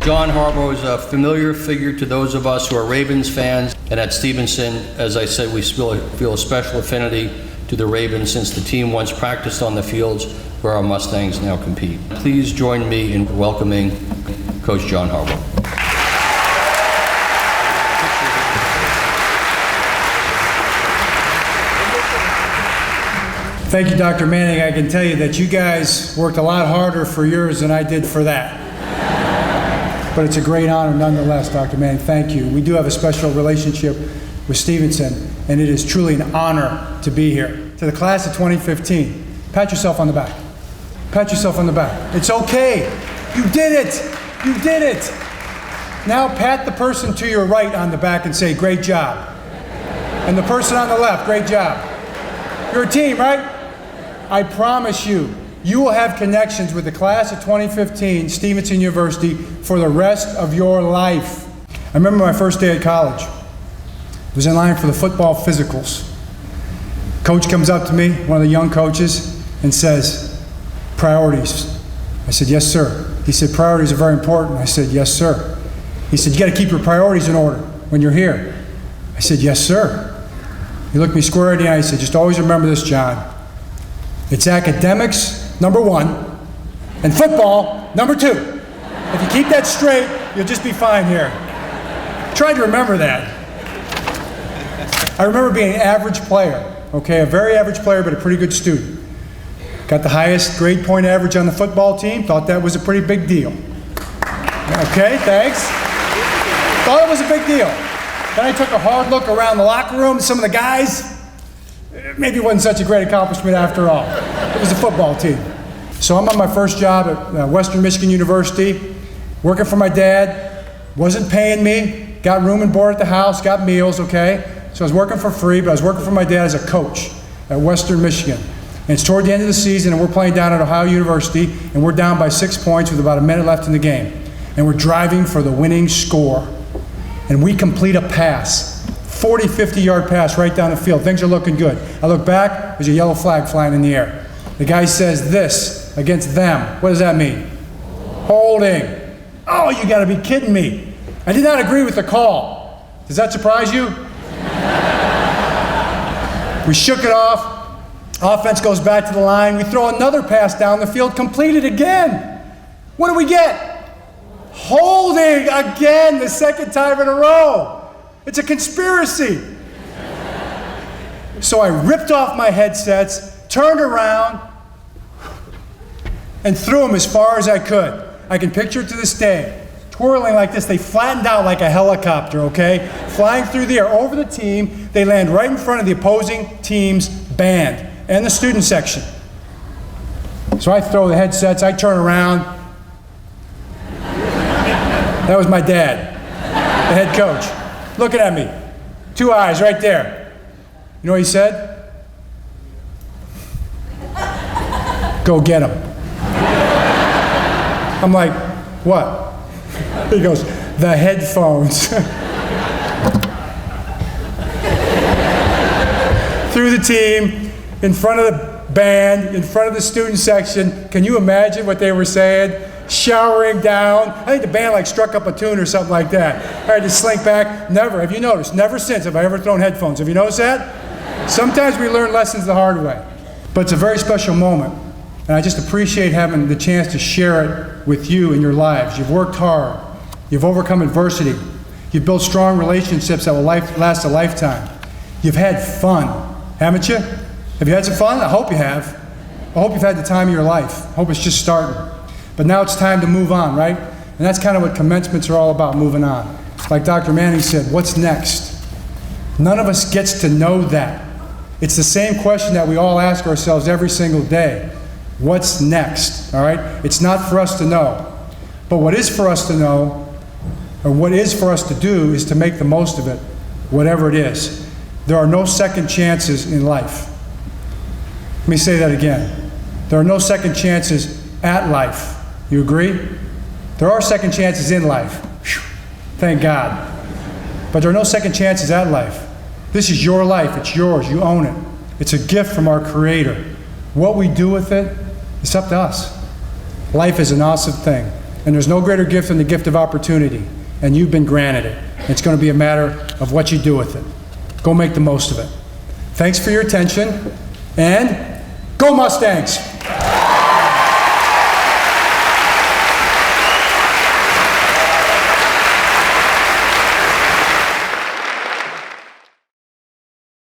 John Harbaugh is a familiar figure to those of us who are Ravens fans, and at Stevenson, as I said, we feel a special affinity to the Ravens since the team once practiced on the fields where our Mustangs now compete. Please join me in welcoming Coach John Harbaugh. Thank you, Dr. Manning. I can tell you that you guys worked a lot harder for yours than I did for that. But it's a great honor nonetheless, Dr. Manning. Thank you. We do have a special relationship with Stevenson, and it is truly an honor to be here. To the class of 2015, pat yourself on the back. Pat yourself on the back. It's okay. You did it. You did it. Now pat the person to your right on the back and say, great job. And the person on the left, great job. You're a team, right? I promise you, you will have connections with the class of 2015, Stevenson University, for the rest of your life. I remember my first day at college. I was in line for the football physicals. Coach comes up to me, one of the young coaches, and says, priorities. I said, yes, sir. He said, priorities are very important. I said, yes, sir. He said, you got to keep your priorities in order when you're here. I said, yes, sir. He looked me square in the eye and said, just always remember this, John. It's academics, number one, and football, number two. If you keep that straight, you'll just be fine here. Try to remember that. I remember being an average player, okay, a very average player, but a pretty good student. Got the highest grade point average on the football team, thought that was a pretty big deal. Okay, thanks. Thought it was a big deal. Then I took a hard look around the locker room, some of the guys. Maybe it wasn't such a great accomplishment after all. It was a football team. So I'm on my first job at Western Michigan University, working for my dad, wasn't paying me, got room and board at the house, got meals, okay? So I was working for free, but I was working for my dad as a coach at Western Michigan. And it's toward the end of the season, and we're playing down at Ohio University, and we're down by 6 points with about a minute left in the game. And we're driving for the winning score. And we complete a pass. 40, 50-yard pass right down the field. Things are looking good. I look back, there's a yellow flag flying in the air. The guy says this against them. What does that mean? Holding. Oh, you gotta be kidding me. I did not agree with the call. Does that surprise you? We shook it off. Offense goes back to the line. We throw another pass down the field, completed again. What do we get? Holding again, the second time in a row. It's a conspiracy. So I ripped off my headsets, turned around, and threw them as far as I could. I can picture it to this day. Twirling like this, they flattened out like a helicopter, okay? Flying through the air over the team, they land right in front of the opposing team's band and the student section. So I throw the headsets, I turn around. That was my dad, the head coach. Looking at me, 2 eyes right there. You know what he said? Go get him. I'm like, what? He goes, the headphones. Through the team, in front of the band, in front of the student section. Can you imagine what they were saying? Showering down. I think the band like struck up a tune or something like that. I had to slink back. Never, have you noticed? Never since have I ever thrown headphones. Have you noticed that? Sometimes we learn lessons the hard way. But it's a very special moment. And I just appreciate having the chance to share it with you in your lives. You've worked hard. You've overcome adversity. You've built strong relationships that will last a lifetime. You've had fun, haven't you? Have you had some fun? I hope you have. I hope you've had the time of your life. I hope it's just starting. But now it's time to move on, right? And that's kind of what commencements are all about, moving on. Like Dr. Manning said, what's next? None of us gets to know that. It's the same question that we all ask ourselves every single day. What's next, all right? It's not for us to know. But what is for us to know, or what is for us to do, is to make the most of it, whatever it is. There are no second chances in life. Let me say that again. There are no second chances at life. You agree? There are second chances in life. Whew. Thank God. But there are no second chances at life. This is your life. It's yours. You own it. It's a gift from our Creator. What we do with it, it's up to us. Life is an awesome thing. And there's no greater gift than the gift of opportunity. And you've been granted it. It's going to be a matter of what you do with it. Go make the most of it. Thanks for your attention, and go Mustangs!